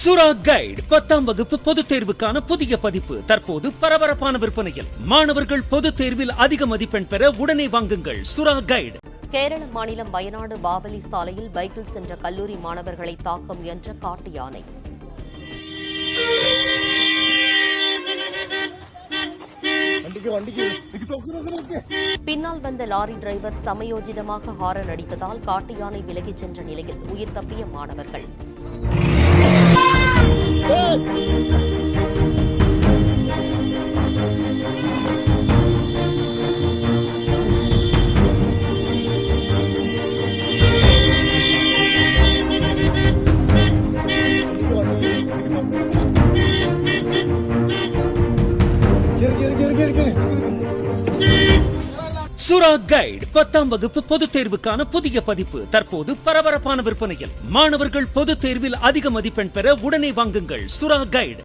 சுறா கைடு 10ஆம் வகுப்பு பொதுத் தேர்வுக்கான புதிய பதிப்பு தற்போது பரபரப்பான விற்பனையில். மாணவர்கள் பொதுத் தேர்வில் அதிக மதிப்பெண் பெற உடனே வாங்குங்கள் சுறா கைடு. கேரள மாநிலம் வயநாடு பாவலி சாலையில் பைக்கில் சென்ற கல்லூரி மாணவர்களை தாக்க முயன்ற காட்டு யானை. பின்னால் வந்த லாரி டிரைவர் சமயோஜிதமாக ஹாரன் அடித்ததால் காட்டு யானை விலகிச் சென்ற நிலையில் உயிர் தப்பிய மாணவர்கள். சுறா கைடு 10ஆம் வகுப்பு பொதுத் தேர்வுக்கான புதிய பதிப்பு தற்போது பரபரப்பான விற்பனையில். மாணவர்கள் பொதுத் தேர்வில் அதிக மதிப்பெண் பெற உடனே வாங்குங்கள் சுறா கைடு.